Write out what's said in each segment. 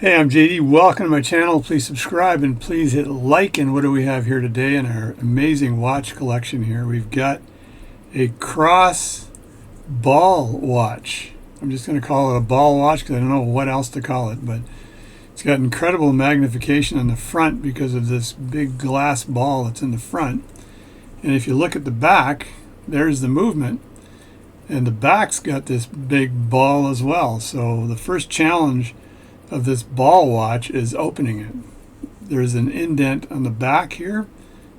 Hey, I'm JD. Welcome to my channel. Please subscribe and please hit like. And what do we have here today in our amazing watch collection here? We've got a cross ball watch. I'm just going to call it a ball watch because I don't know what else to call it, but it's got incredible magnification on the front because of this big glass ball that's in the front. And if you look at the back, there's the movement. And the back's got this big ball as well. So the first challenge of this ball watch is opening it. There's an indent on the back here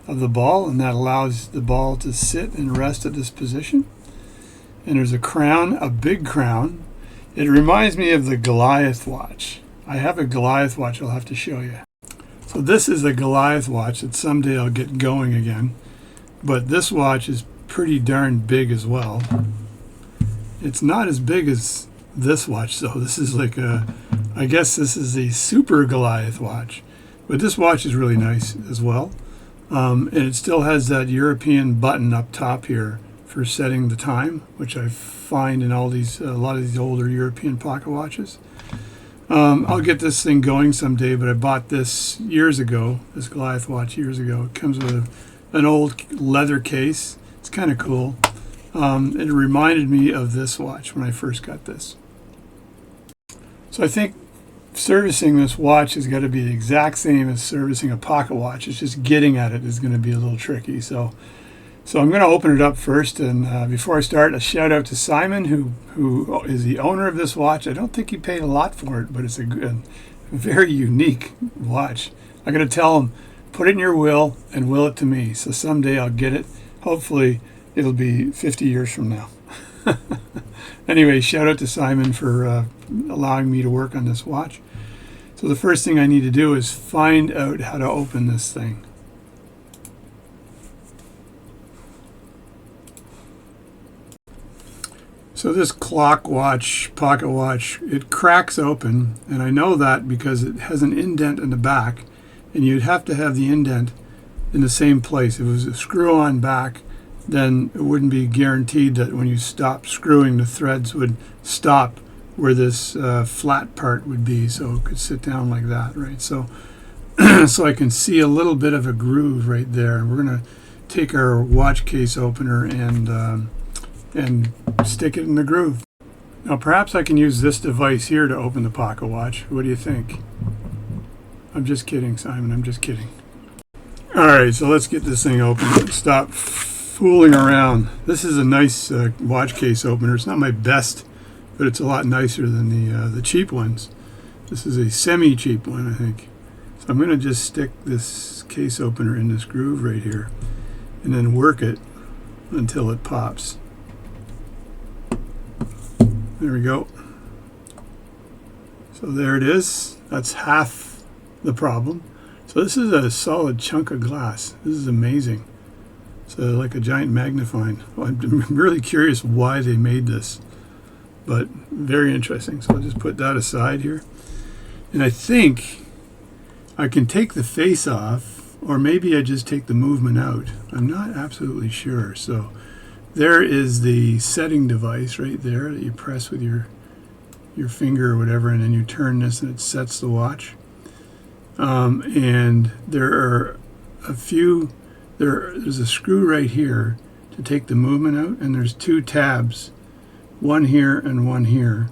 of the ball, and that allows the ball to sit and rest at this position. And there's a crown, a big crown. It reminds me of the Goliath watch. I have a Goliath watch I'll have to show you. So this is a Goliath watch that someday I'll get going again. But this watch is pretty darn big as well. It's not as big as this watch, though. This is like I guess this is a super Goliath watch. But this watch is really nice as well. And it still has that European button up top here for setting the time, which I find in all these, a lot of these older European pocket watches. I'll get this thing going someday, but I bought this years ago, this Goliath watch years ago. It comes with an old leather case. It's kind of cool. It reminded me of this watch when I first got this. So I think servicing this watch has got to be the exact same as servicing a pocket watch. It's just getting at it is going to be a little tricky. So I'm going to open it up first. And before I start, a shout out to Simon, who is the owner of this watch. I don't think he paid a lot for it, but it's a very unique watch. I'm going to tell him, put it in your will and will it to me. So someday I'll get it. Hopefully it'll be 50 years from now. Anyway, shout out to Simon for allowing me to work on this watch. So the first thing I need to do is find out how to open this thing. So this clock watch, pocket watch, it cracks open, and I know that because it has an indent in the back, and you'd have to have the indent in the same place. If it was a screw-on back, then it wouldn't be guaranteed that when you stop screwing, the threads would stop where this flat part would be, so it could sit down like that, right? So, so I can see a little bit of a groove right there. And we're going to take our watch case opener and stick it in the groove. Now, perhaps I can use this device here to open the pocket watch. What do you think? I'm just kidding, Simon. I'm just kidding. All right, so let's get this thing open. Stop fooling around. This is a nice watch case opener. It's not my best, but it's a lot nicer than the cheap ones. This is a semi-cheap one, I think. So I'm going to just stick this case opener in this groove right here and then work it until it pops. There we go. So there it is. That's half the problem. So this is a solid chunk of glass. This is amazing. It's like a giant magnifying. I'm really curious why they made this, but very interesting. So I'll just put that aside here. And I think I can take the face off, or maybe I just take the movement out. I'm not absolutely sure. So there is the setting device right there that you press with your finger or whatever, and then you turn this and it sets the watch. And there are a few. There's a screw right here to take the movement out, and there's two tabs, one here and one here,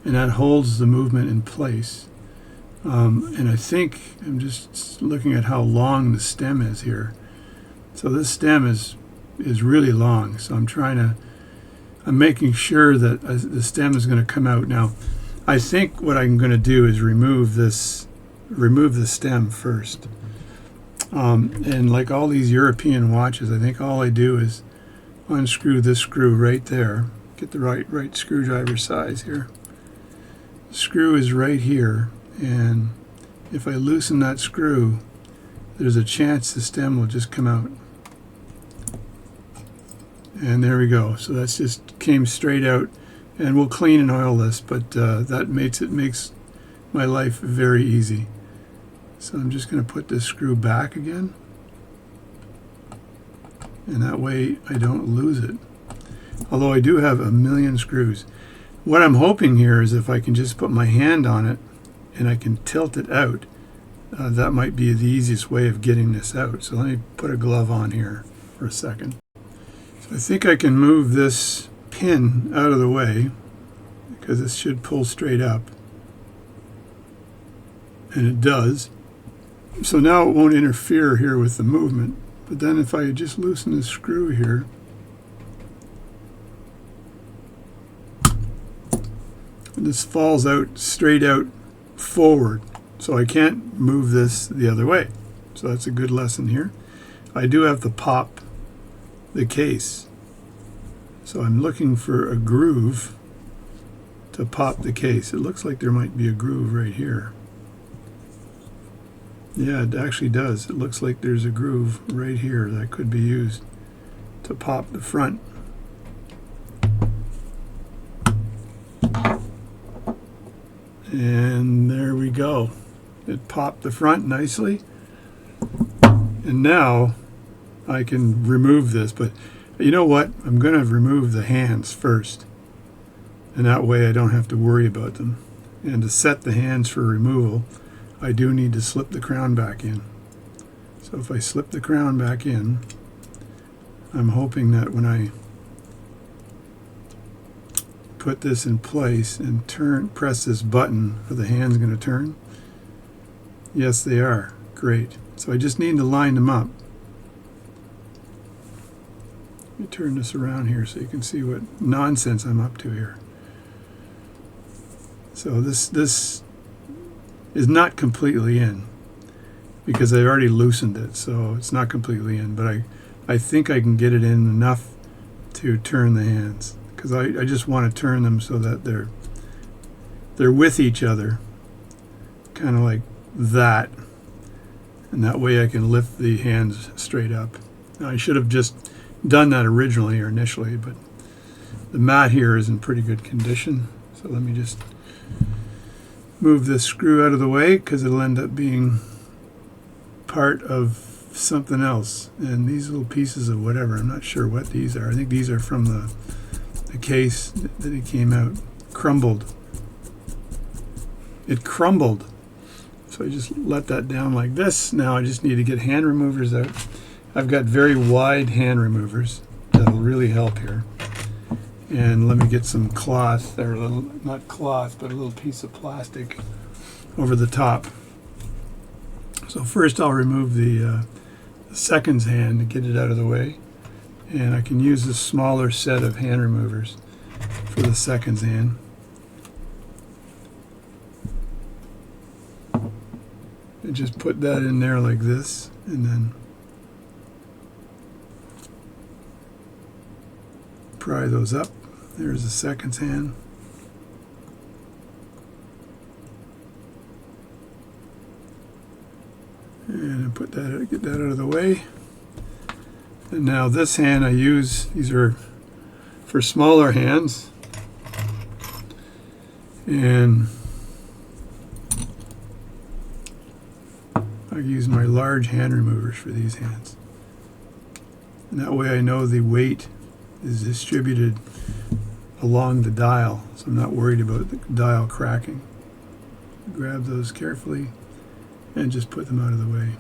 and that holds the movement in place. And I think I'm just looking at how long the stem is here. So this stem is really long, so I'm making sure that the stem is going to come out. Now, I think what I'm going to do is remove the stem first. And like all these European watches, I think all I do is unscrew this screw right there. Get the right screwdriver size here. The screw is right here, and if I loosen that screw, there's a chance the stem will just come out. And there we go. So that's just came straight out, and we'll clean and oil this, but that makes my life very easy. So I'm just going to put this screw back again, and that way I don't lose it. Although I do have a million screws. What I'm hoping here is if I can just put my hand on it and I can tilt it out, that might be the easiest way of getting this out. So let me put a glove on here for a second. So I think I can move this pin out of the way, because this should pull straight up. And it does. So now it won't interfere here with the movement. But then if I just loosen the screw here, this falls out straight out forward. So I can't move this the other way. So that's a good lesson here. I do have to pop the case. So I'm looking for a groove to pop the case. It looks like there might be a groove right here. Yeah, it actually does. It looks like there's a groove right here that could be used to pop the front. And there we go. It popped the front nicely. And now I can remove this, but you know what? I'm going to remove the hands first. And that way I don't have to worry about them. And to set the hands for removal, I do need to slip the crown back in. So if I slip the crown back in, I'm hoping that when I put this in place and press this button, are the hands going to turn? Yes, they are. Great. So I just need to line them up. Let me turn this around here so you can see what nonsense I'm up to here. So this is not completely in, because I've already loosened it, so it's not completely in, but I think I can get it in enough to turn the hands, because I just want to turn them so that they're with each other, kind of like that, and that way I can lift the hands straight up. Now, I should have just done that originally or initially, but the mat here is in pretty good condition, so let me just move this screw out of the way, because it'll end up being part of something else. And these little pieces of whatever, I'm not sure what these are. I think these are from the case that it came out. Crumbled. It crumbled. So I just let that down like this. Now I just need to get hand removers out. I've got very wide hand removers that'll really help here. And let me get some cloth, or a little, not cloth, but a little piece of plastic over the top. So first I'll remove the seconds hand to get it out of the way. And I can use a smaller set of hand removers for the seconds hand. And just put that in there like this, and then pry those up. There's the seconds hand. And put that, get that out of the way. And now this hand I use, these are for smaller hands. And I use my large hand removers for these hands. And that way I know the weight is distributed along the dial, so I'm not worried about the dial cracking. Grab those carefully and just put them out of the way.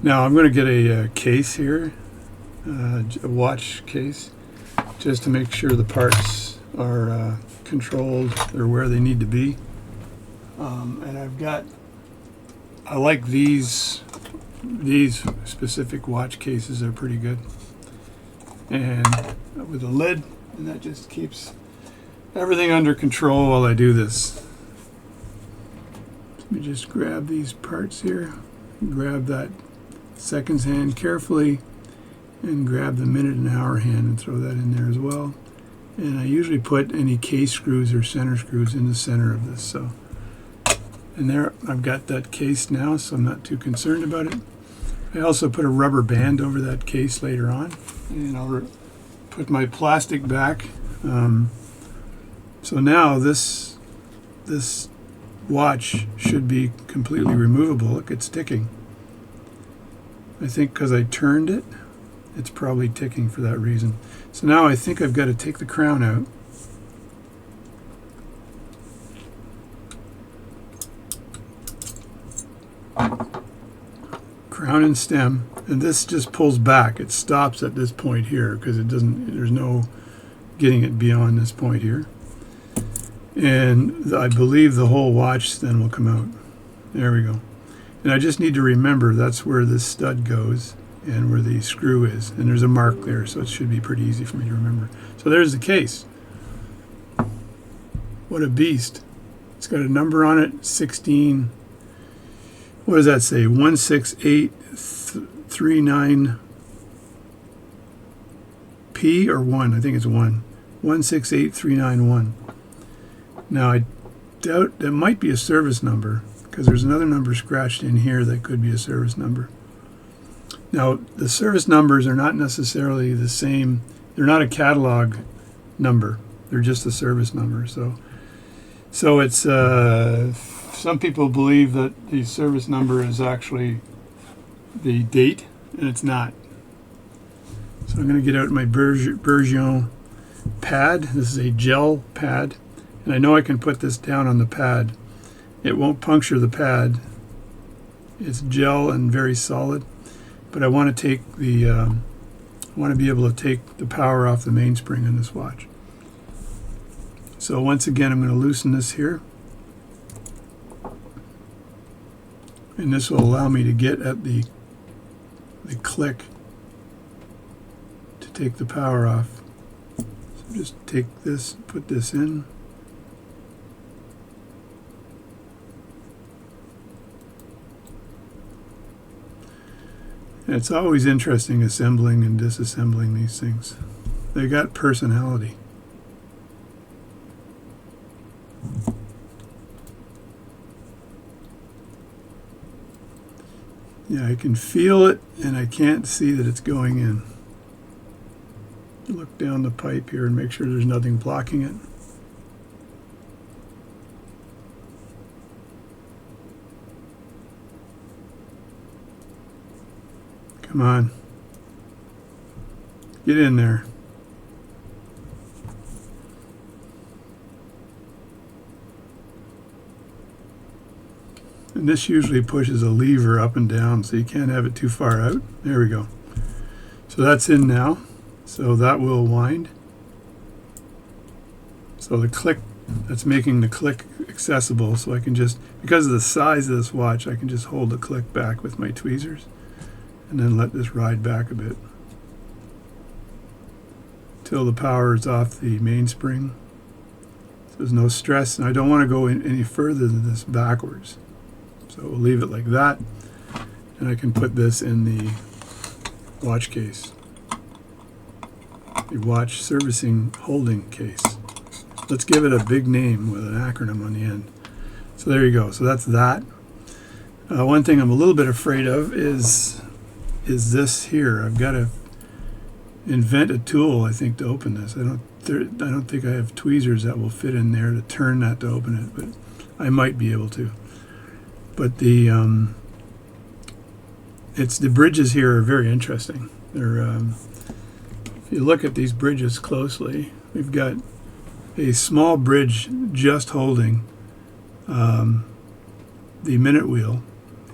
Now I'm going to get a case here, a watch case, just to make sure the parts are controlled or where they need to be. And I like these specific watch cases are pretty good. And with a lid, and that just keeps everything under control while I do this. Let me just grab these parts here, grab that seconds hand carefully, and grab the minute and hour hand and throw that in there as well. And I usually put any case screws or center screws in the center of this. So, and there, I've got that case now, so I'm not too concerned about it. I also put a rubber band over that case later on, and I'll put my plastic back. So now this watch should be completely removable. Look, it's ticking. I think because I turned it, it's probably ticking for that reason. So now I think I've got to take the crown out. crown and stem, and this just pulls back. It stops at this point here because it doesn't, there's no getting it beyond this point here. And I believe the whole watch then will come out. There we go. And I just need to remember that's where this stud goes and where the screw is. And there's a mark there, so it should be pretty easy for me to remember. So there's the case. What a beast. It's got a number on it, 16. What does that say? 16839P or 1? I think it's 1. 168391. Now I doubt that might be a service number because there's another number scratched in here that could be a service number. Now the service numbers are not necessarily the same. They're not a catalog number. They're just a service number. So it's some people believe that the service number is actually the date, and it's not. So I'm going to get out my Bergeron pad. This is a gel pad, and I know I can put this down on the pad. It won't puncture the pad. It's gel and very solid, but I want to take the I want to be able to take the power off the mainspring in this watch. So once again, I'm going to loosen this here, and this will allow me to get at the click to take the power off. So just take this, put this in. And it's always interesting assembling and disassembling these things. They got personality. Yeah, I can feel it, and I can't see that it's going in. Look down the pipe here and make sure there's nothing blocking it. Come on. Get in there. And this usually pushes a lever up and down, so you can't have it too far out. There we go. So that's in now. So that will wind. So the click, that's making the click accessible. So I can just, because of the size of this watch, I can just hold the click back with my tweezers and then let this ride back a bit till the power is off the mainspring. So there's no stress, and I don't want to go any further than this backwards. So we'll leave it like that, and I can put this in the watch case, the watch servicing holding case. Let's give it a big name with an acronym on the end. So there you go. So that's that. One thing I'm a little bit afraid of is this here. I've got to invent a tool, I think, to open this. I don't think I have tweezers that will fit in there to turn that to open it, but I might be able to. But the bridges here are very interesting. They're if you look at these bridges closely, we've got a small bridge just holding the minute wheel,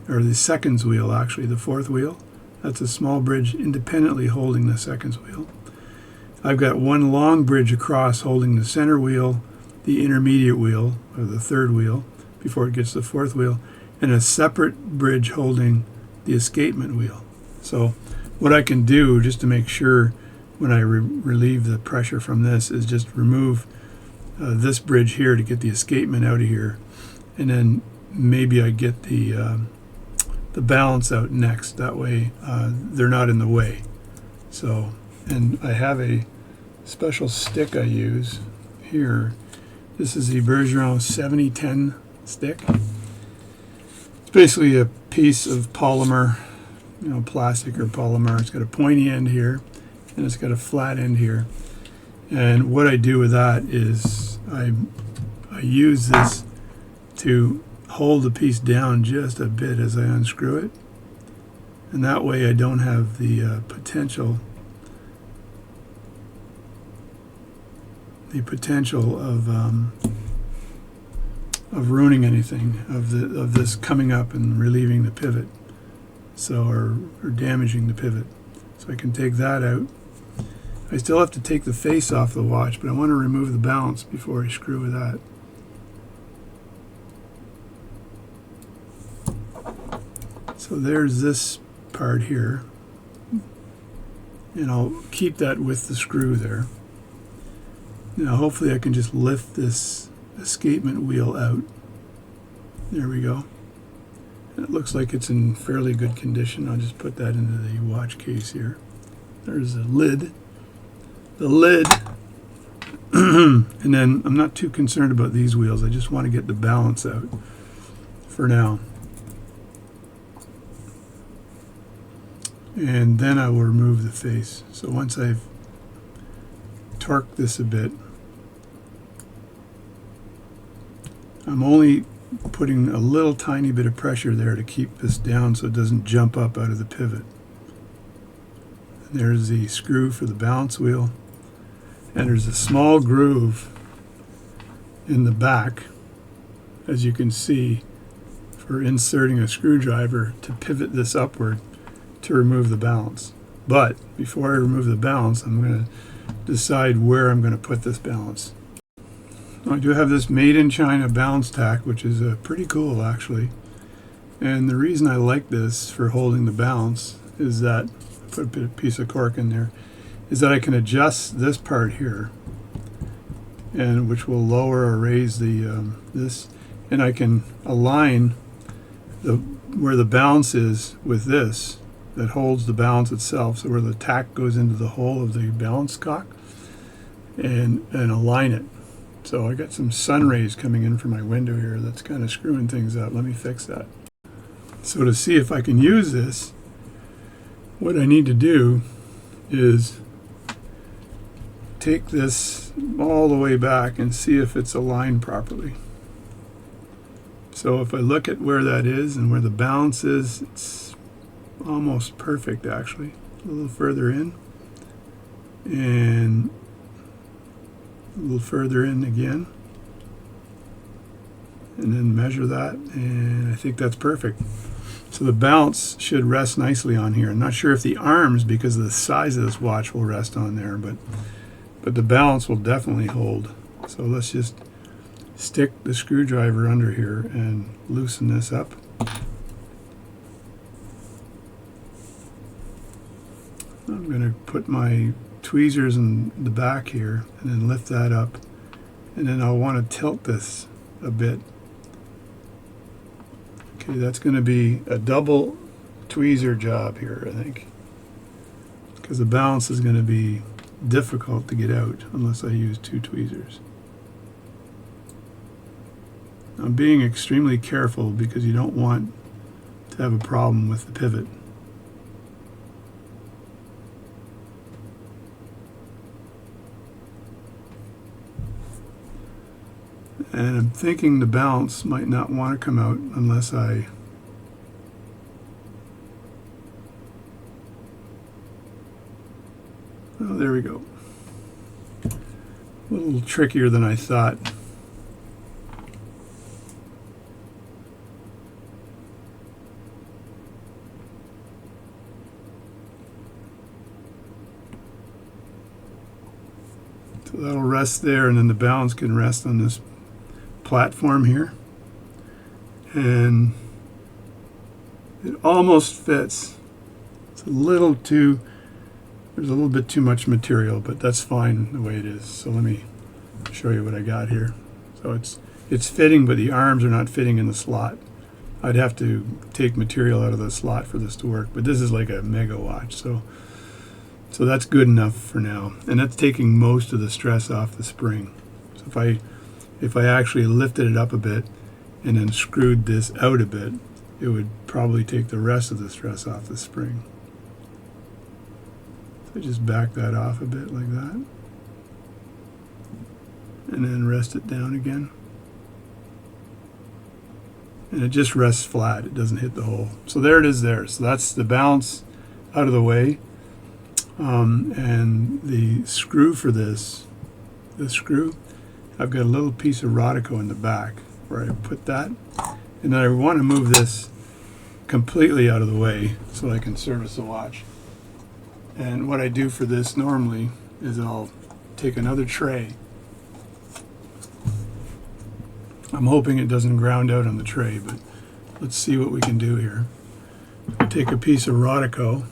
or the seconds wheel, actually, the fourth wheel. That's a small bridge independently holding the seconds wheel. I've got one long bridge across holding the center wheel, the intermediate wheel, or the third wheel, before it gets to the fourth wheel, and a separate bridge holding the escapement wheel. So what I can do, just to make sure when I relieve the pressure from this, is just remove this bridge here to get the escapement out of here, and then maybe I get the balance out next. That way they're not in the way. So, and I have a special stick I use here. This is the Bergeron 7010 stick. It's basically a piece of polymer, plastic or polymer. It's got a pointy end here, and it's got a flat end here. And what I do with that is I use this to hold the piece down just a bit as I unscrew it, and that way I don't have the potential of ruining anything, of this coming up and relieving the pivot, so or damaging the pivot. So I can take that out. I still have to take the face off the watch, but I want to remove the balance before I screw with that. So there's this part here, and I'll keep that with the screw there. Now hopefully I can just lift this escapement wheel out. There we go. It looks like it's in fairly good condition. I'll just put that into the watch case here. There's the lid. And then I'm not too concerned about these wheels. I just want to get the balance out for now. And then I will remove the face. So once I've torqued this a bit, I'm only putting a little tiny bit of pressure there to keep this down so it doesn't jump up out of the pivot. And there's the screw for the balance wheel. And there's a small groove in the back, as you can see, for inserting a screwdriver to pivot this upward to remove the balance. But before I remove the balance, I'm going to decide where I'm going to put this balance. I do have this made in China balance tack, which is pretty cool actually. And the reason I like this for holding the balance is that, put a piece of cork in there, is that I can adjust this part here, and which will lower or raise the this, and I can align where the balance is with this that holds the balance itself, so where the tack goes into the hole of the balance cock, and align it. So I got some sun rays coming in from my window here that's kind of screwing things up. Let me fix that. So to see if I can use this, what I need to do is take this all the way back and see if it's aligned properly. So if I look at where that is and where the balance is, it's almost perfect actually. A little further in and a little further in again, and then measure that, and I think that's perfect. So the balance should rest nicely on here. I'm not sure if the arms, because of the size of this watch, will rest on there, but the balance will definitely hold. So let's just stick the screwdriver under here and loosen this up. I'm going to put my tweezers in the back here and then lift that up, and then I'll want to tilt this a bit. Okay, that's going to be a double tweezer job here, I think, because the balance is going to be difficult to get out unless I use two tweezers. I'm being extremely careful because you don't want to have a problem with the pivot. And I'm thinking the balance might not want to come out unless I oh, there we go. A little trickier than I thought. So that'll rest there, and then the balance can rest on this platform here, and it almost fits. It's a little too, there's a little bit too much material, but that's fine the way it is. So let me show you what I got here. So it's fitting, but the arms are not fitting in the slot. I'd have to take material out of the slot for this to work, but this is like a mega watch, so that's good enough for now, and that's taking most of the stress off the spring. So if I actually lifted it up a bit and then screwed this out a bit, it would probably take the rest of the stress off the spring. So just back that off a bit like that, and then rest it down again. And it just rests flat, it doesn't hit the hole. So there it is there. So that's the balance out of the way. And the screw for this screw, I've got a little piece of Rodico in the back where I put that. And then I want to move this completely out of the way so I can service the watch. And what I do for this normally is I'll take another tray. I'm hoping it doesn't ground out on the tray, but let's see what we can do here. I take a piece of Rodico,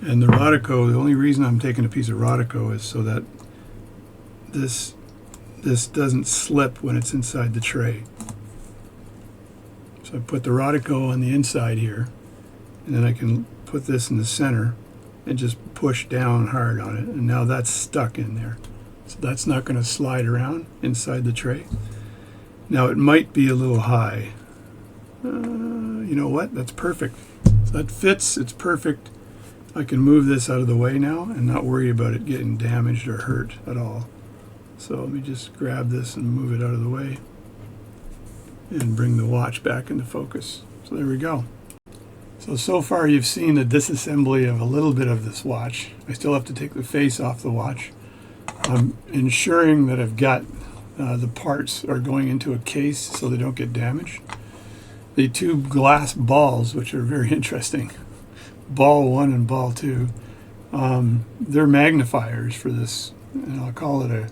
and the Rodico, the only reason I'm taking a piece of Rodico is so that this doesn't slip when it's inside the tray. So I put the Rodico on the inside here, and then I can put this in the center and just push down hard on it, and now that's stuck in there. So that's not going to slide around inside the tray. Now it might be a little high. You know what? That's perfect. So that fits. It's perfect. I can move this out of the way now and not worry about it getting damaged or hurt at all. So let me just grab this and move it out of the way and bring the watch back into focus. So there we go. So far you've seen the disassembly of a little bit of this watch. I still have to take the face off the watch. I'm ensuring that I've got the parts are going into a case so they don't get damaged. The two glass balls, which are very interesting, ball 1 and ball 2, they're magnifiers for this, and I'll call it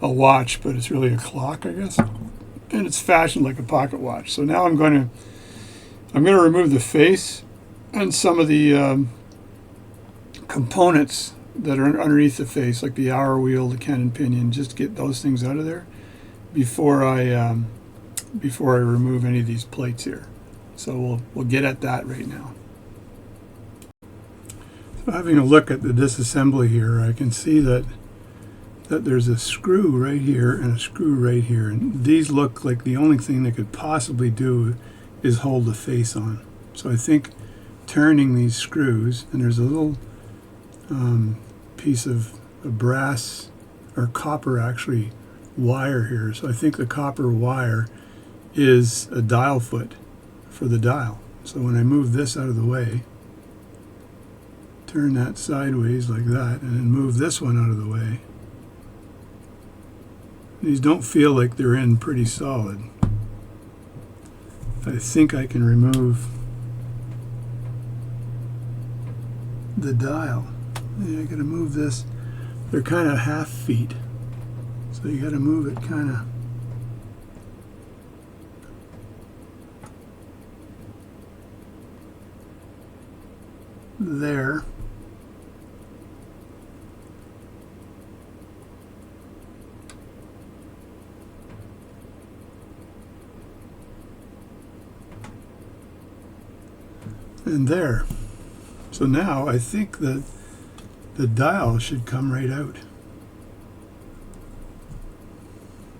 a watch, but it's really a clock, I guess, and it's fashioned like a pocket watch. So now I'm going to remove the face and some of the components that are underneath the face, like the hour wheel, the cannon pinion, just get those things out of there before I remove any of these plates here. So we'll get at that right now. So having a look at the disassembly here, I can see that there's a screw right here and a screw right here, and these look like the only thing they could possibly do is hold the face on. So I think turning these screws, and there's a little piece of brass or copper actually wire here, so I think the copper wire is a dial foot for the dial. So when I move this out of the way, turn that sideways like that, and then move this one out of the way, these don't feel like they're in pretty solid. I think I can remove the dial. Yeah, I gotta move this. They're kind of half feet, so you gotta move it kind of there. And there. So now I think that the dial should come right out.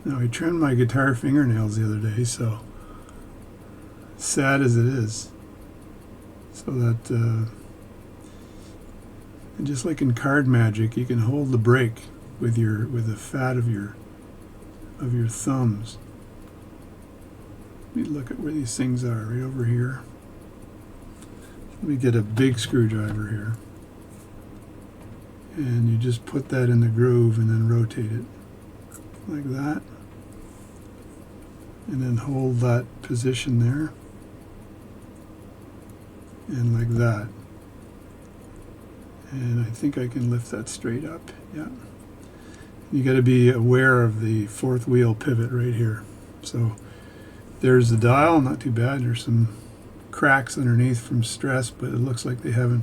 Now I trimmed my guitar fingernails the other day, so sad as it is, so that and just like in card magic, you can hold the brake with the fat of your thumbs. Let me look at where these things are, right over here. Let me get a big screwdriver here, and you just put that in the groove and then rotate it like that, and then hold that position there and like that, and I think I can lift that straight up. Yeah, you got to be aware of the fourth wheel pivot right here. So there's the dial, not too bad. There's some cracks underneath from stress, but it looks like they haven't,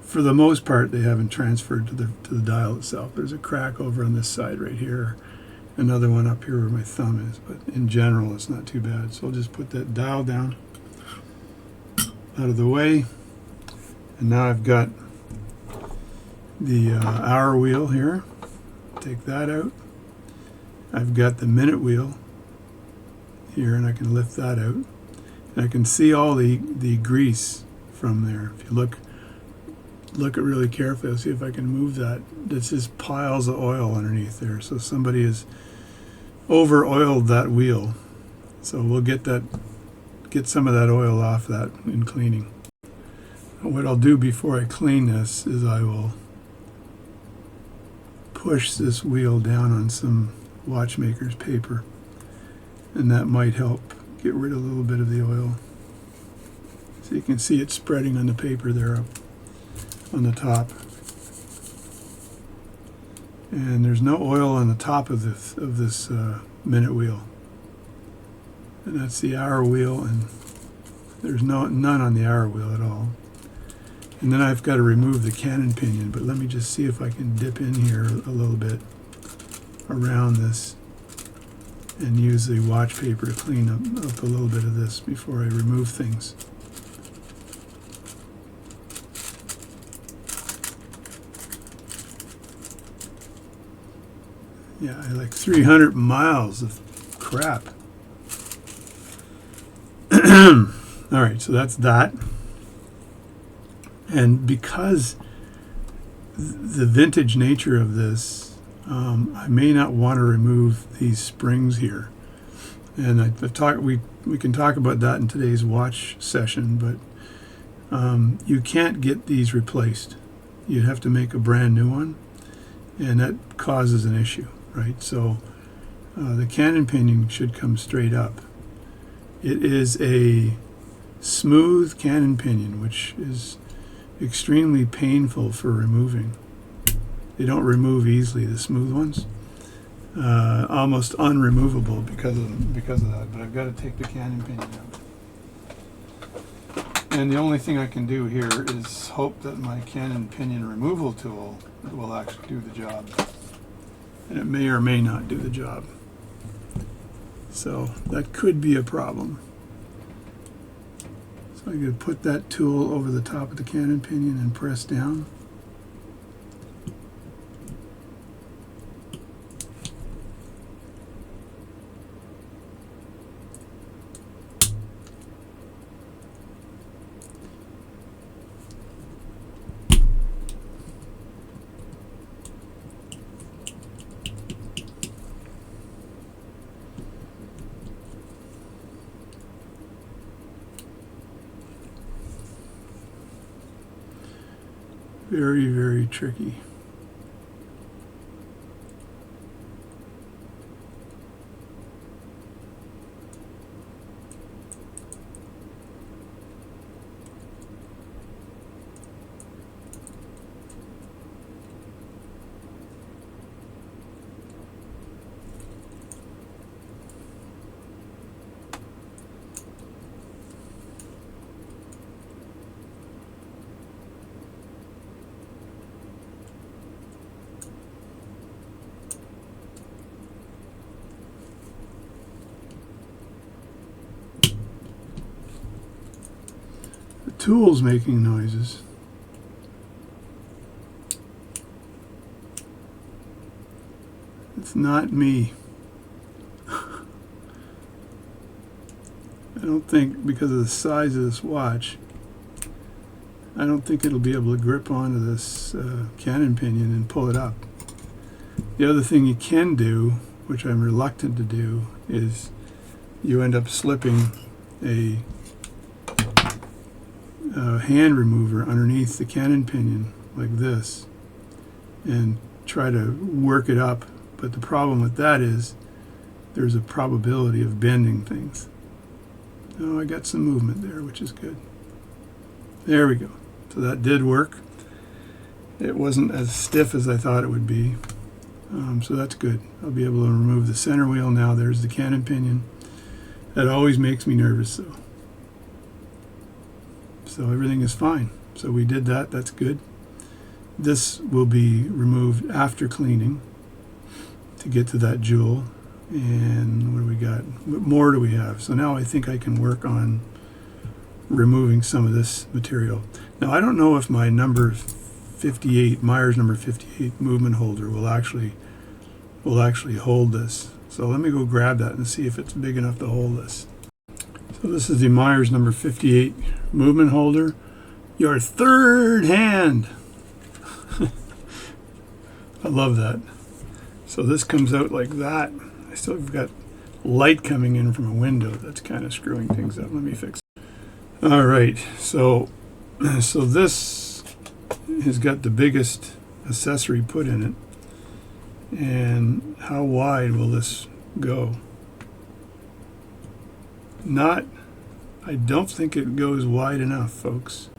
for the most part, they haven't transferred to the dial itself. There's a crack over on this side right here, another one up here where my thumb is, but in general it's not too bad. So I'll just put that dial down out of the way, and now I've got the hour wheel here. Take that out. I've got the minute wheel here, and I can lift that out. I can see all the grease from there. If you look at really carefully, I'll see if I can move that. It's just piles of oil underneath there. So somebody has over oiled that wheel. So we'll get some of that oil off that in cleaning. What I'll do before I clean this is I will push this wheel down on some watchmaker's paper, and that might help get rid of a little bit of the oil. So you can see it spreading on the paper there up on the top. And there's no oil on the top of this minute wheel. And that's the hour wheel, and there's none on the hour wheel at all. And then I've got to remove the cannon pinion, but let me just see if I can dip in here a little bit around this and use the watch paper to clean up a little bit of this before I remove things. Yeah, I like 300 miles of crap. All right, so that's that. And because the vintage nature of this, I may not want to remove these springs here. And we can talk about that in today's watch session, but you can't get these replaced. You'd have to make a brand new one, and that causes an issue, right? So the cannon pinion should come straight up. It is a smooth cannon pinion, which is extremely painful for removing. They don't remove easily, the smooth ones. Almost unremovable because of that. But I've got to take the cannon pinion out. And the only thing I can do here is hope that my cannon pinion removal tool will actually do the job. And it may or may not do the job. So that could be a problem. So I'm going to put that tool over the top of the cannon pinion and press down. Very, very tricky. Tool's making noises. It's not me. I don't think, because of the size of this watch, I don't think it'll be able to grip onto this cannon pinion and pull it up. The other thing you can do, which I'm reluctant to do, is you end up slipping a hand remover underneath the cannon pinion like this and try to work it up, but the problem with that is there's a probability of bending things. Oh, I got some movement there, which is good. There we go. So that did work. It wasn't as stiff as I thought it would be, so that's good. I'll be able to remove the center wheel now. There's the cannon pinion. That always makes me nervous though. So everything is fine. So we did that. That's good. This will be removed after cleaning to get to that jewel. And what do we got? What more do we have? So now I think I can work on removing some of this material. Now I don't know if my number 58, Myers number 58 movement holder will actually hold this. So let me go grab that and see if it's big enough to hold this. So this is the Myers number 58 movement holder. Your third hand. I love that. So this comes out like that. I still have got light coming in from a window. That's kind of screwing things up. Let me fix it. All right. So this has got the biggest accessory put in it. And how wide will this go? I don't think it goes wide enough, folks.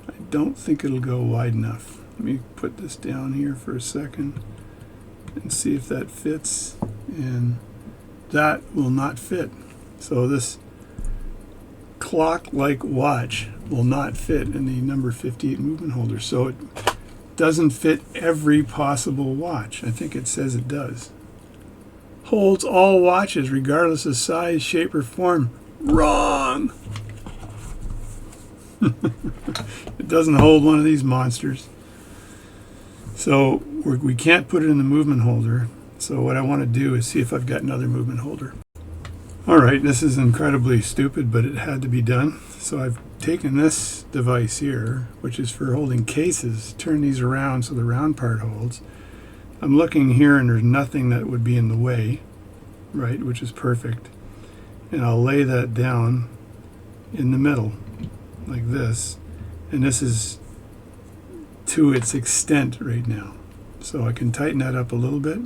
I don't think it'll go wide enough. Let me put this down here for a second and see if that fits, and that will not fit. So this clock-like watch will not fit in the number 58 movement holder. So it doesn't fit every possible watch. I think it says it does. Holds all watches regardless of size, shape, or form. Wrong! It doesn't hold one of these monsters. So we can't put it in the movement holder. So what I want to do is see if I've got another movement holder. Alright, this is incredibly stupid, but it had to be done. So I've taken this device here, which is for holding cases, turn these around so the round part holds. I'm looking here and there's nothing that would be in the way, right, which is perfect. And I'll lay that down in the middle, like this. And this is to its extent right now. So I can tighten that up a little bit,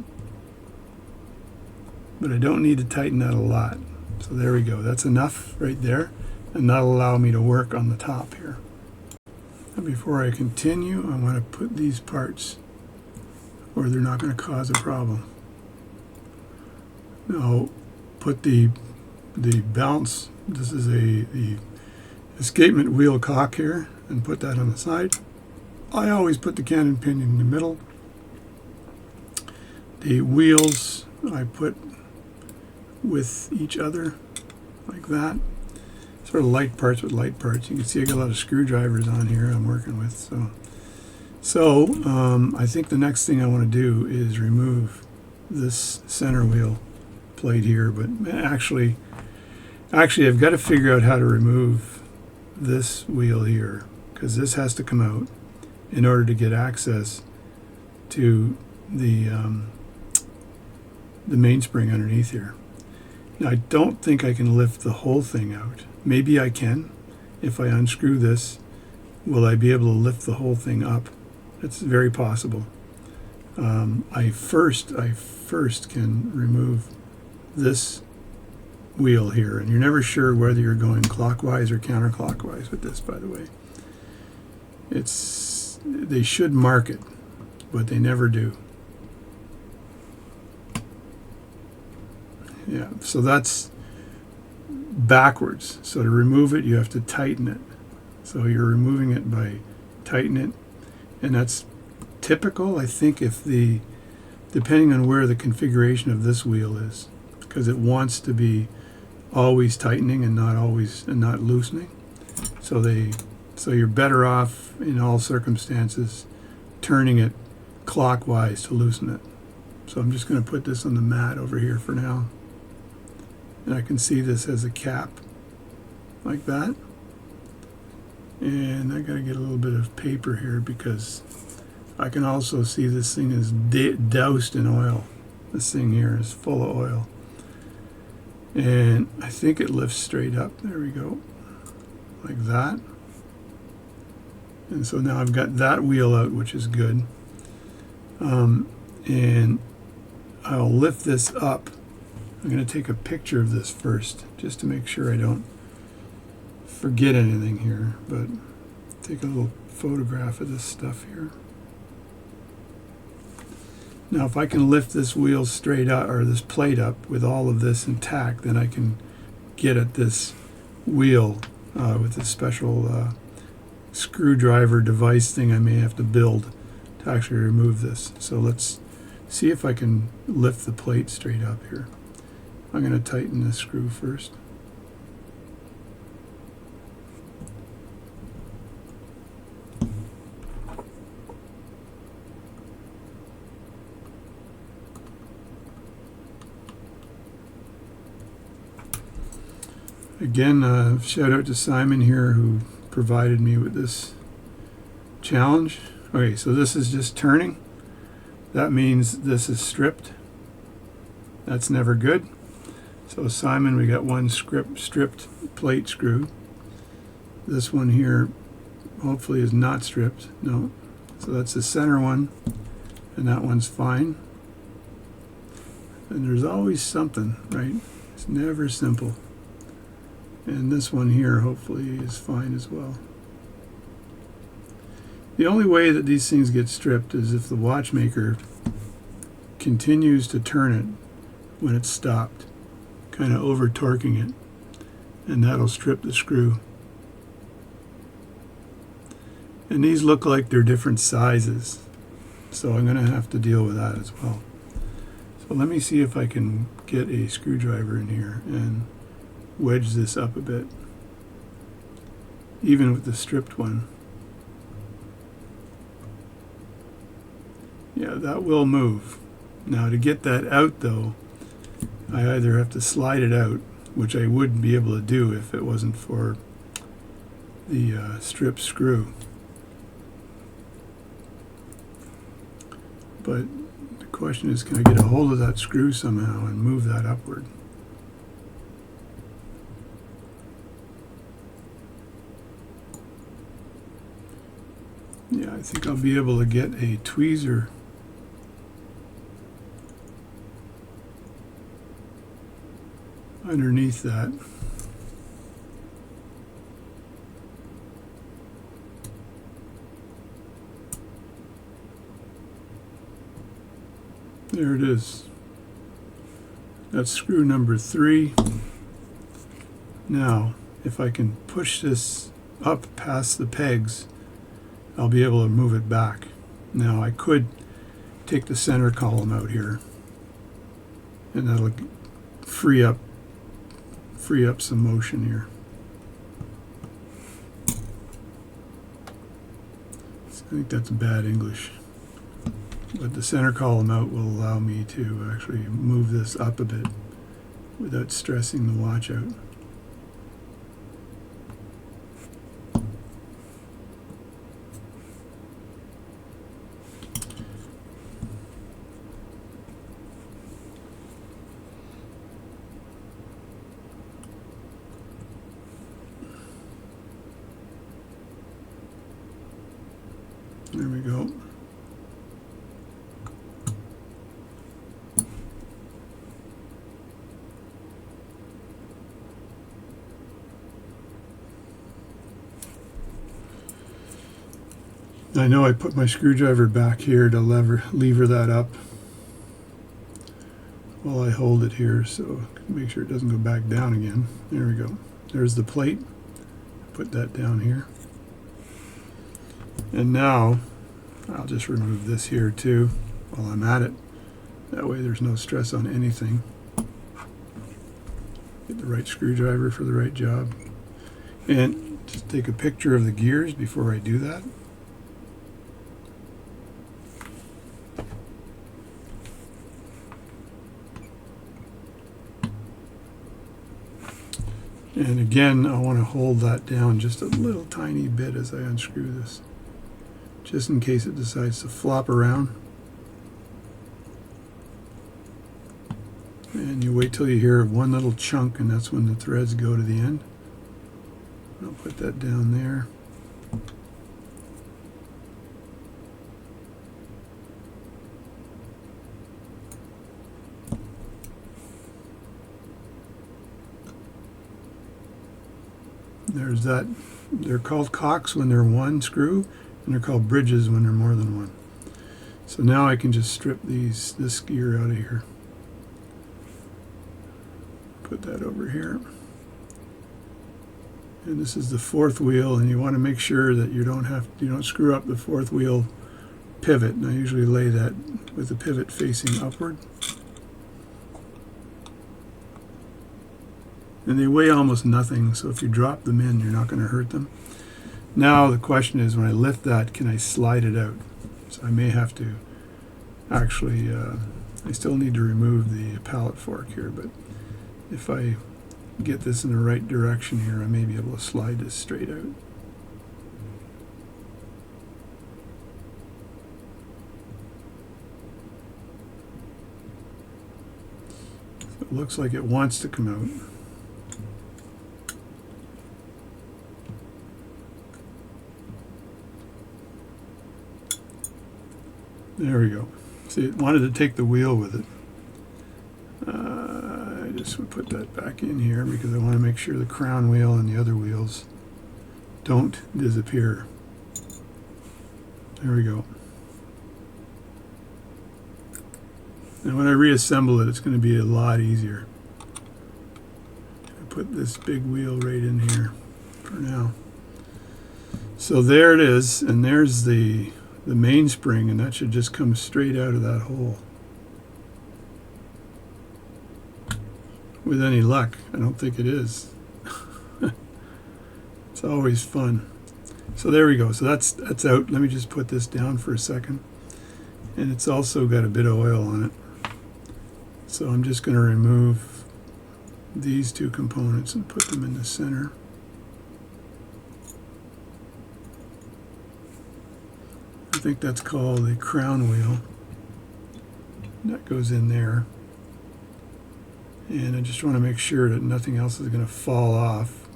but I don't need to tighten that a lot. So there we go. That's enough right there, and that'll allow me to work on the top here. Now before I continue, I want to put these parts where they're not going to cause a problem. Now put the balance, this is the escapement wheel cock here, and put that on the side. I always put the cannon pin in the middle. The wheels I put with each other like that. Sort of light parts with light parts. You can see I got a lot of screwdrivers on here I'm working with. So I think the next thing I want to do is remove this center wheel plate here, but actually I've got to figure out how to remove this wheel here, because this has to come out in order to get access to the mainspring underneath here. Now I don't think I can lift the whole thing out. Maybe I can. If I unscrew this, will I be able to lift the whole thing up? It's very possible. I first can remove this wheel here, and you're never sure whether you're going clockwise or counterclockwise with this, by the way. They should mark it, but they never do. Yeah, so that's backwards. So to remove it, you have to tighten it. So you're removing it by tightening it, and that's typical, I think, depending on where the configuration of this wheel is, because it wants to be always tightening and not loosening. So you're better off in all circumstances turning it clockwise to loosen it. So I'm just going to put this on the mat over here for now. And I can see this as a cap like that. And I got to get a little bit of paper here because I can also see this thing is doused in oil. This thing here is full of oil. And I think it lifts straight up. There we go. Like that. And so now I've got that wheel out, which is good. And I'll lift this up. I'm going to take a picture of this first, just to make sure I don't forget anything here. But take a little photograph of this stuff here. Now if I can lift this wheel straight up, or this plate up with all of this intact, then I can get at this wheel with this special screwdriver device thing I may have to build to actually remove this. So let's see if I can lift the plate straight up here. I'm going to tighten this screw first. Again, shout out to Simon here who provided me with this challenge. Okay, so this is just turning. That means this is stripped. That's never good. So Simon, we got one stripped plate screw. This one here hopefully is not stripped. No. So that's the center one, and that one's fine. And there's always something, right? It's never simple. And this one here hopefully is fine as well. The only way that these things get stripped is if the watchmaker continues to turn it when it's stopped, kind of over torquing it, and that'll strip the screw. And these look like they're different sizes, so I'm going to have to deal with that as well. So let me see if I can get a screwdriver in here and wedge this up a bit, even with the stripped one. Yeah, that will move. Now to get that out though, I either have to slide it out, which I wouldn't be able to do if it wasn't for the strip screw. But the question is, can I get a hold of that screw somehow and move that upward? Yeah, I think I'll be able to get a tweezer underneath that. There it is. That's screw number 3. Now, if I can push this up past the pegs, I'll be able to move it back. Now, I could take the center column out here, and that'll free up some motion here. I think that's bad English. But the center column out will allow me to actually move this up a bit without stressing the watch out. There we go. I know I put my screwdriver back here to lever that up while I hold it here, so make sure it doesn't go back down again. There we go. There's the plate. Put that down here. And now I'll just remove this here too while I'm at it. That way there's no stress on anything. Get the right screwdriver for the right job. And just take a picture of the gears before I do that. And again, I want to hold that down just a little tiny bit as I unscrew this, just in case it decides to flop around. And you wait till you hear one little chunk, and that's when the threads go to the end. I'll put that down there. There's that. They're called cocks when they're one screw, and they're called bridges when they're more than one. So now I can just strip this gear out of here. Put that over here. And this is the 4th wheel, and you want to make sure that you don't screw up the 4th wheel pivot. And I usually lay that with the pivot facing upward. And they weigh almost nothing, so if you drop them in, you're not going to hurt them. Now the question is, when I lift that, can I slide it out? So I may have to actually, I still need to remove the pallet fork here, but if I get this in the right direction here, I may be able to slide this straight out. So it looks like it wants to come out. There we go. See, it wanted to take the wheel with it. I just guess we'll put that back in here because I want to make sure the crown wheel and the other wheels don't disappear. There we go. And when I reassemble it, it's going to be a lot easier. I put this big wheel right in here for now. So there it is, and there's the mainspring, and that should just come straight out of that hole. With any luck, I don't think it is. It's always fun. So there we go. So that's out. Let me just put this down for a second. And it's also got a bit of oil on it. So I'm just going to remove these two components and put them in the center. I think that's called the crown wheel. That goes in there. And I just want to make sure that nothing else is going to fall off.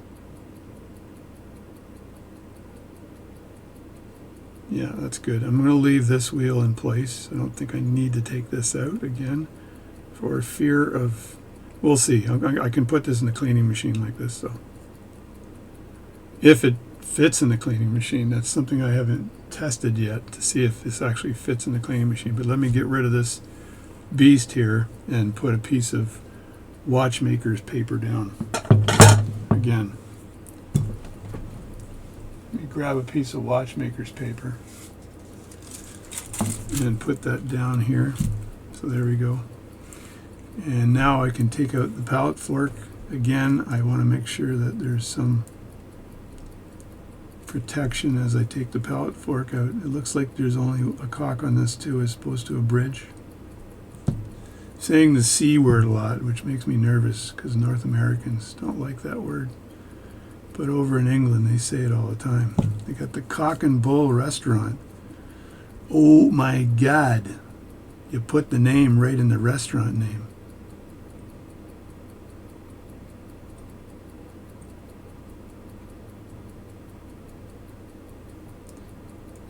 Yeah, that's good. I'm going to leave this wheel in place. I don't think I need to take this out again for fear of... We'll see. I can put this in the cleaning machine like this, though. If it fits in the cleaning machine, that's something I haven't tested yet to see if this actually fits in the cleaning machine. But let me get rid of this beast here and put a piece of watchmaker's paper down again. Let me grab a piece of watchmaker's paper and put that down here. So there we go. And now I can take out the pallet fork. Again, I want to make sure that there's some protection as I take the pallet fork out. It looks like there's only a cock on this too as opposed to a bridge. Saying the C word a lot, which makes me nervous because North Americans don't like that word. But over in England, they say it all the time. They got the Cock and Bull restaurant. Oh my God. You put the name right in the restaurant name.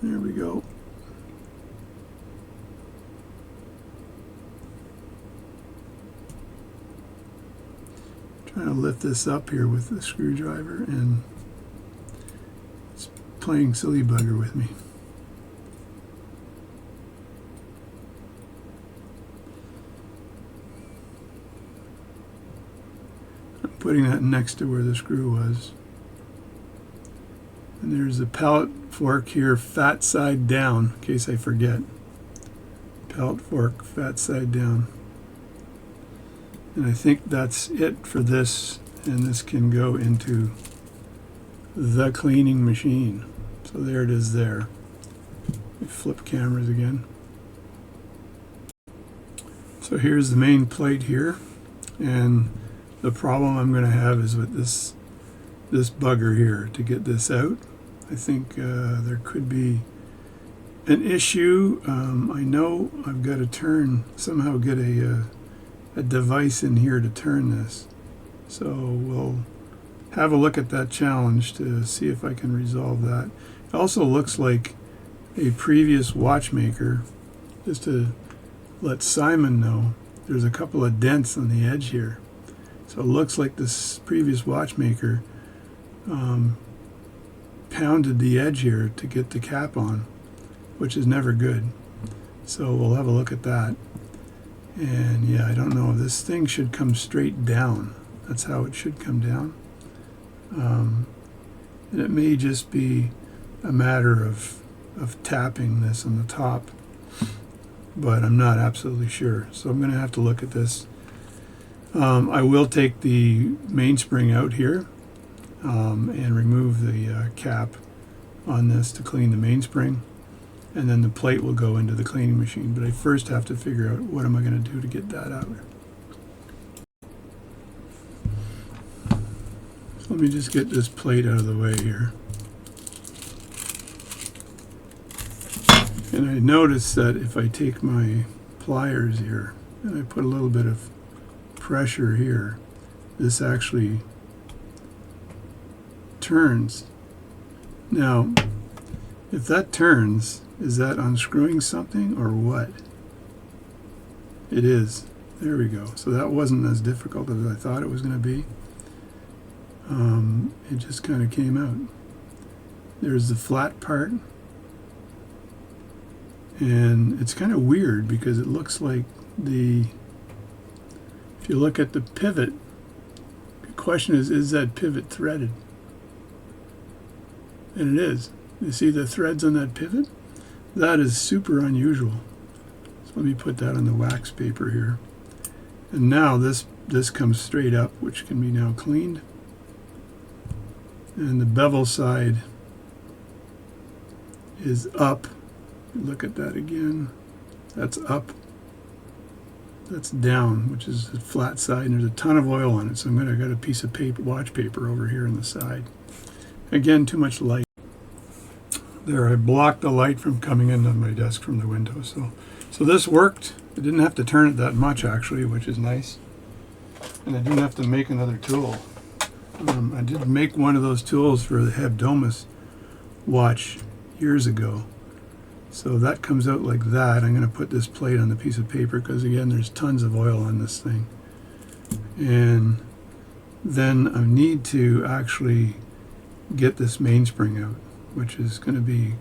There we go. Trying to lift this up here with the screwdriver, and it's playing silly bugger with me. I'm putting that next to where the screw was. And there's the pallet fork here, fat side down, in case I forget. Pallet fork, fat side down. And I think that's it for this, and this can go into the cleaning machine. So there it is there. We flip cameras again. So here's the main plate here, and the problem I'm going to have is with this bugger here to get this out. I think there could be an issue. I know I've got to somehow get a device in here to turn this. So we'll have a look at that challenge to see if I can resolve that. It also looks like a previous watchmaker, just to let Simon know, there's a couple of dents on the edge here. So it looks like this previous watchmaker pounded the edge here to get the cap on, which is never good. So we'll have a look at that. And yeah, I don't know, this thing should come straight down. That's how it should come down. And it may just be a matter of tapping this on the top, but I'm not absolutely sure. So I'm going to have to look at this. I will take the mainspring out here and remove the cap on this to clean the mainspring. And then the plate will go into the cleaning machine. But I first have to figure out what am I going to do to get that out. So let me just get this plate out of the way here. And I notice that if I take my pliers here and I put a little bit of pressure here, this actually turns. Now, if that turns, is that unscrewing something or what? It is. There we go. So that wasn't as difficult as I thought it was going to be. It just kind of came out. There's the flat part. And it's kind of weird because it looks like if you look at the pivot, the question is that pivot threaded? And it is. You see the threads on that pivot? That is super unusual. So let me put that on the wax paper here. And now this comes straight up, which can be now cleaned. And the bevel side is up. Look at that again. That's up. That's down, which is the flat side, and there's a ton of oil on it. So I got a piece of paper, watch paper over here on the side. Again, too much light. There, I blocked the light from coming into my desk from the window. So this worked. I didn't have to turn it that much actually, which is nice. And I didn't have to make another tool. I did make one of those tools for the Hebdomus watch years ago. So that comes out like that. I'm going to put this plate on the piece of paper because again there's tons of oil on this thing. And then I need to actually get this mainspring out, which is going to be,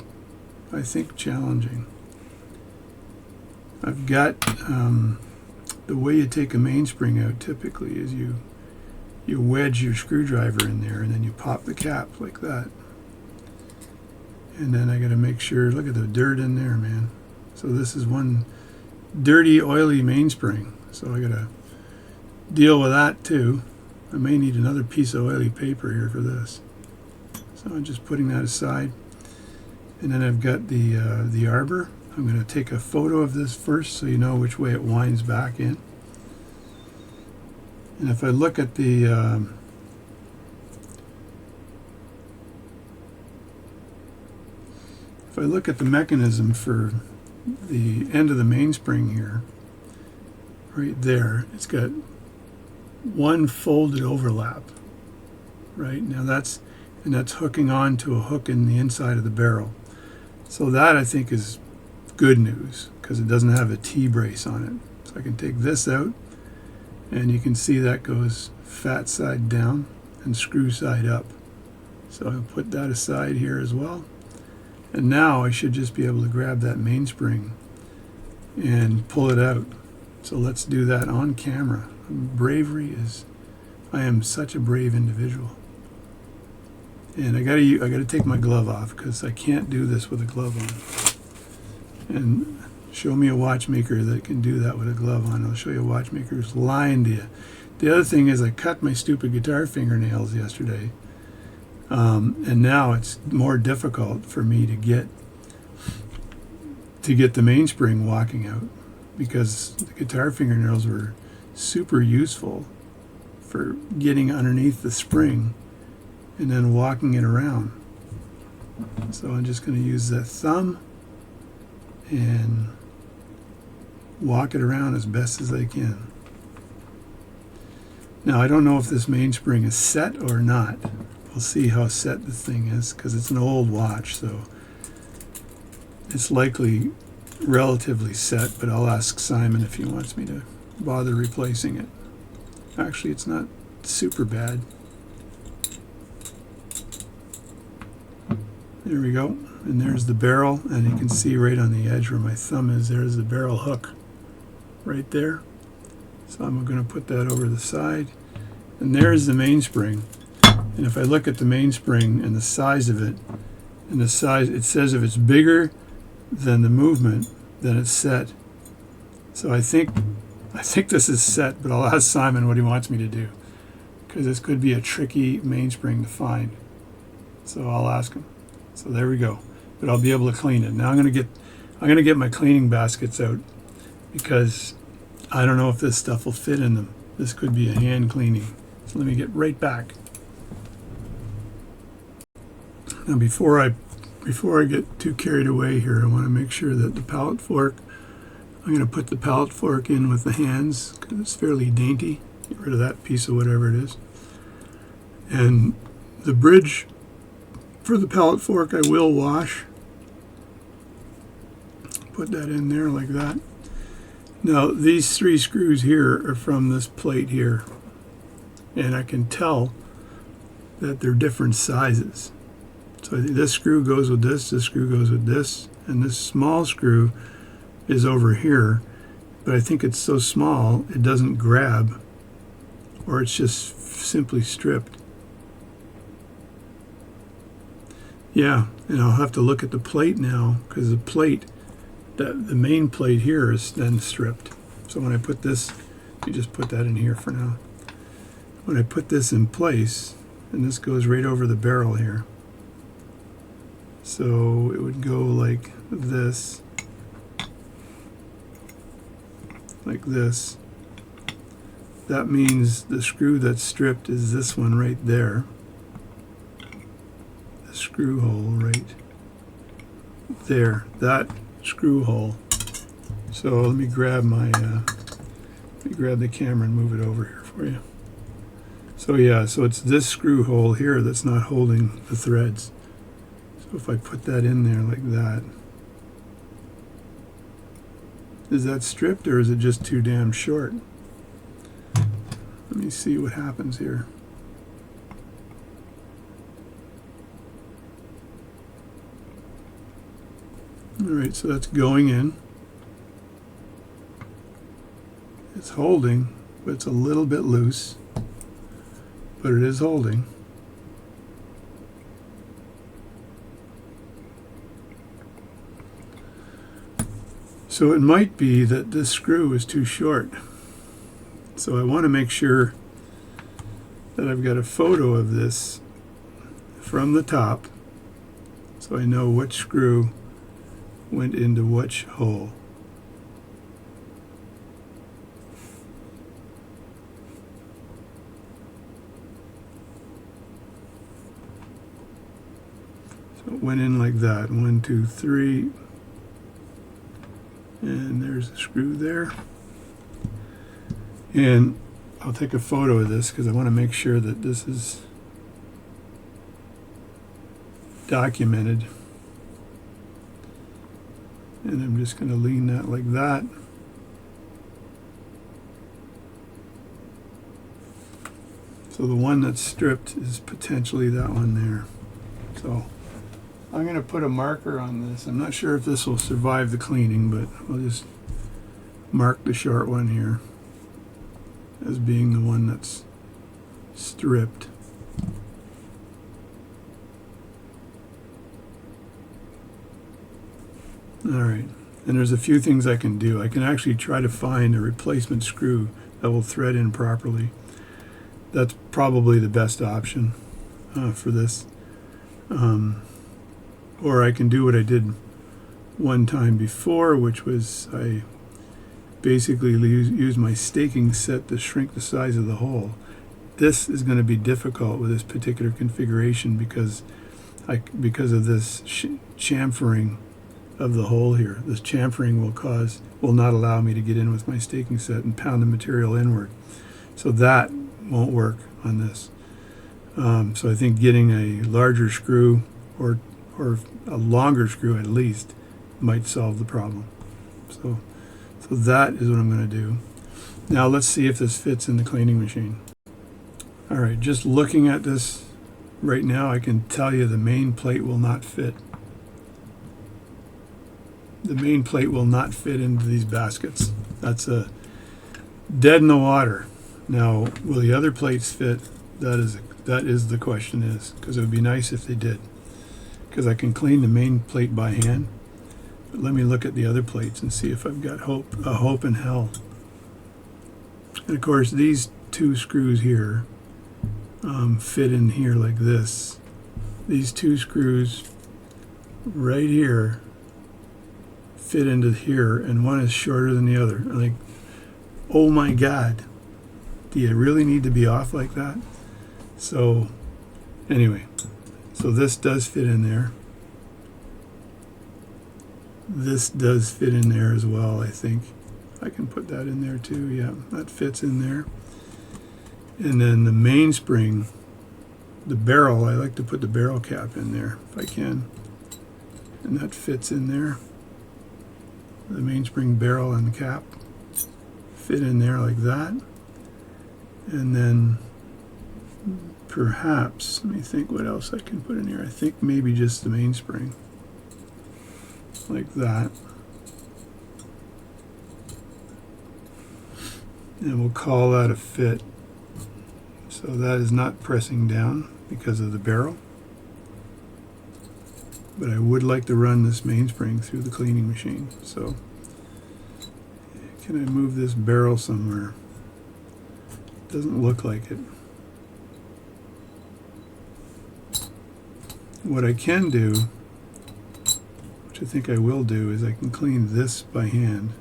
I think, challenging. I've got the way you take a mainspring out typically is you wedge your screwdriver in there and then you pop the cap like that. And then I got to make sure, look at the dirt in there, man. So this is one dirty, oily mainspring. So I got to deal with that too. I may need another piece of oily paper here for this. So I'm just putting that aside. And then I've got the arbor. I'm going to take a photo of this first so you know which way it winds back in. And if I look at the mechanism for the end of the mainspring here, right there, it's got one folded overlap. Right now that's hooking on to a hook in the inside of the barrel. So that I think is good news because it doesn't have a T-brace on it. So I can take this out and you can see that goes fat side down and screw side up. So I'll put that aside here as well. And now I should just be able to grab that mainspring and pull it out. So let's do that on camera. I am such a brave individual. And I gotta take my glove off because I can't do this with a glove on. And show me a watchmaker that can do that with a glove on. I'll show you a watchmaker who's lying to you. The other thing is I cut my stupid guitar fingernails yesterday. And now it's more difficult for me to get the mainspring walking out because the guitar fingernails were super useful for getting underneath the spring and then walking it around. So I'm just going to use that thumb and walk it around as best as I can. Now I don't know if this mainspring is set or not. We'll see how set this thing is because it's an old watch, so it's likely relatively set, but I'll ask Simon if he wants me to bother replacing it. Actually, it's not super bad. There we go. And there's the barrel, and you can see right on the edge where my thumb is, there's the barrel hook right there. So I'm going to put that over the side. And there's the mainspring. And if I look at the mainspring and the size of it, and the size, it says if it's bigger than the movement, then it's set. So I think this is set, but I'll ask Simon what he wants me to do, because this could be a tricky mainspring to find. So I'll ask him. So there we go. But I'll be able to clean it. Now I'm gonna get my cleaning baskets out because I don't know if this stuff will fit in them. This could be a hand cleaning. So let me get right back. Now before I get too carried away here, I want to make sure that the palette fork, I'm going to put the palette fork in with the hands because it's fairly dainty. Get rid of that piece of whatever it is. And the bridge for the palette fork I will wash. Put that in there like that. Now these 3 screws here are from this plate here, and I can tell that they're different sizes. So this screw goes with this screw goes with this, and this small screw is over here, but I think it's so small it doesn't grab, or it's just simply stripped. Yeah, and I'll have to look at the plate now, because the plate, the main plate here is then stripped. So when I put this, you just put that in here for now. When I put this in place, and this goes right over the barrel here, so it would go like this, like this. That means the screw that's stripped is this one right there. The screw hole right there, that screw hole. So let me grab my, let me grab the camera and move it over here for you. So yeah, so it's this screw hole here that's not holding the threads. So if I put that in there like that, is that stripped or is it just too damn short? Let me see what happens here. Alright, so that's going in. It's holding, but it's a little bit loose, but it is holding. So it might be that this screw is too short. So I want to make sure that I've got a photo of this from the top, so I know which screw went into which hole. So it went in like that. 1, 2, 3. And there's a screw there. And I'll take a photo of this because I want to make sure that this is documented. And I'm just going to lean that like that. So the one that's stripped is potentially that one there. So I'm going to put a marker on this. I'm not sure if this will survive the cleaning, but I'll just mark the short one here as being the one that's stripped. Alright, and there's a few things I can do. I can actually try to find a replacement screw that will thread in properly. That's probably the best option for this. Or I can do what I did one time before, which was I basically use my staking set to shrink the size of the hole. This is going to be difficult with this particular configuration because of this chamfering of the hole here. This chamfering will not allow me to get in with my staking set and pound the material inward. So that won't work on this. So I think getting a larger screw or a longer screw at least might solve the problem. So that is what I'm going to do. Now let's see if this fits in the cleaning machine. Alright, just looking at this right now, I can tell you the main plate will not fit. The main plate will not fit into these baskets. That's a dead in the water. Now, will the other plates fit? That is the question is, because it would be nice if they did. Because I can clean the main plate by hand. But let me look at the other plates and see if I've got a hope in hell. And of course, these 2 screws here fit in here like this. These 2 screws right here fit into here, and one is shorter than the other. I'm like, oh my God, do you really need to be off like that? So anyway, so this does fit in there. This does fit in there as well, I think. I can put that in there too. Yeah, that fits in there. And then the mainspring, the barrel, I like to put the barrel cap in there if I can. And that fits in there. The mainspring barrel and the cap. fit in there like that. And then perhaps, let me think what else I can put in here. I think maybe just the mainspring, like that. And we'll call that a fit. So that is not pressing down because of the barrel. But I would like to run this mainspring through the cleaning machine. So can I move this barrel somewhere? Doesn't look like it. What I can do, which I think I will do, is I can clean this by hand.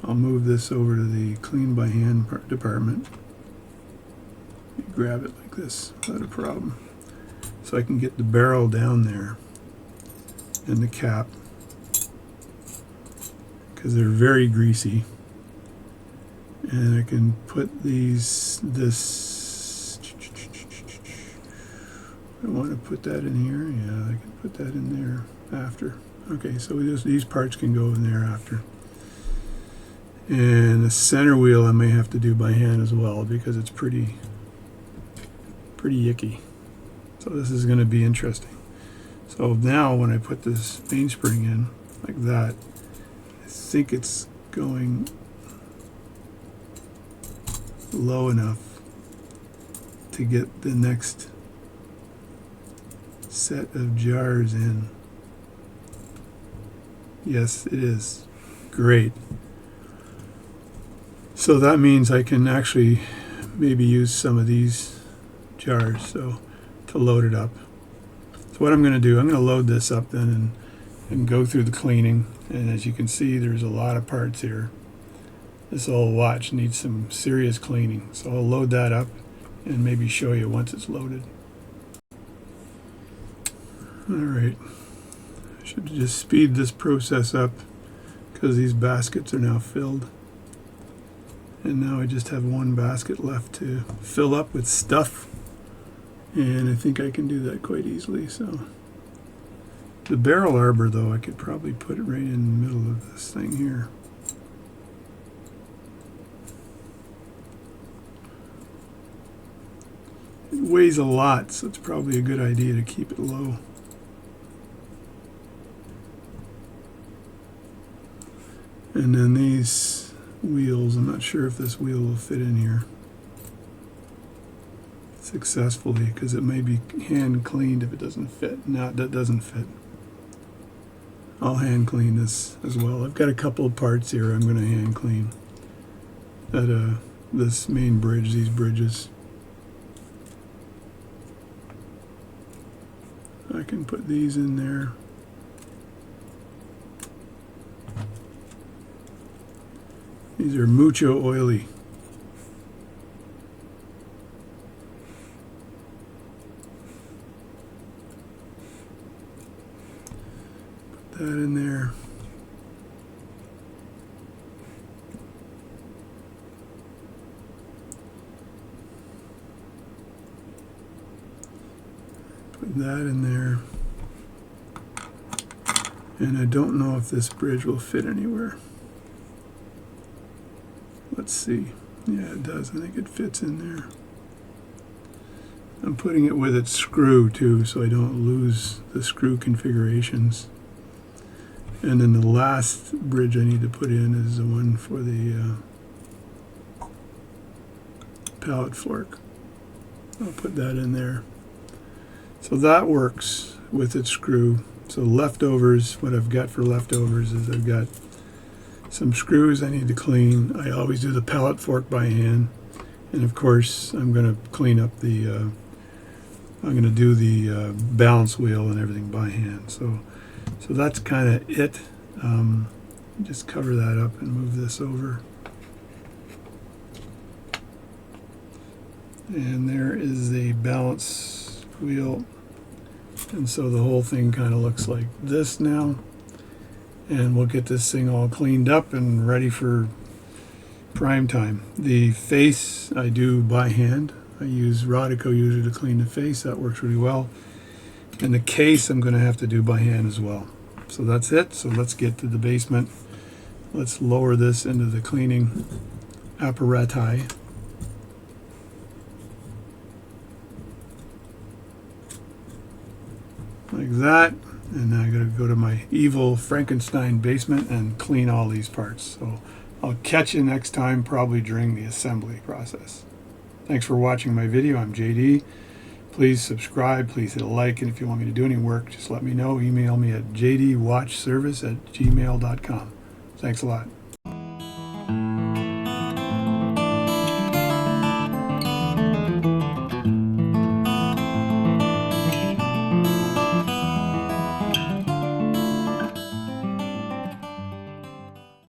I'll move this over to the clean by hand department. Grab it like this without a problem. So I can get the barrel down there and the cap, because they're very greasy. And I can put this, I want to put that in here. Yeah, I can put that in there after. Okay, so these parts can go in there after. And the center wheel I may have to do by hand as well, because it's pretty icky. So this is going to be interesting. So now when I put this mainspring in like that, I think it's going low enough to get the next set of jars in. Yes, it is. Great. So that means I can actually maybe use some of these jars to load it up. So what I'm going to do, I'm going to load this up then and go through the cleaning. And as you can see, there's a lot of parts here. This old watch needs some serious cleaning. So I'll load that up and maybe show you once it's loaded. Alright, I should just speed this process up because these baskets are now filled. And now I just have one basket left to fill up with stuff. And I think I can do that quite easily. So the barrel arbor, though, I could probably put it right in the middle of this thing here. It weighs a lot, so it's probably a good idea to keep it low. And then these wheels, I'm not sure if this wheel will fit in here successfully, because it may be hand cleaned if it doesn't fit. No, that doesn't fit. I'll hand clean this as well. I've got a couple of parts here I'm going to hand clean. This main bridge, these bridges. I can put these in there. These are mucho oily. Put that in there. Put that in there. And I don't know if this bridge will fit anywhere. Let's see. Yeah, it does. I think it fits in there. I'm putting it with its screw too, so I don't lose the screw configurations. And then the last bridge I need to put in is the one for the pallet fork. I'll put that in there. So that works with its screw. So leftovers, what I've got for leftovers is I've got some screws I need to clean. I always do the pallet fork by hand. And of course, I'm going to clean up the, I'm going to do the balance wheel and everything by hand. So that's kind of it. Just cover that up and move this over. And there is a balance wheel. And so the whole thing kind of looks like this now. And we'll get this thing all cleaned up and ready for prime time. The face I do by hand. I use Rodico usually to clean the face. That works really well. And the case I'm going to have to do by hand as well. So that's it. So let's get to the basement Let's lower this into the cleaning apparatus. Like that. And now I gotta go to my evil Frankenstein basement and clean all these parts. So I'll catch you next time, probably during the assembly process. Thanks for watching my video. I'm JD. Please subscribe, please hit a like, and if you want me to do any work, just let me know. Email me at jdwatchservice@gmail.com. Thanks a lot.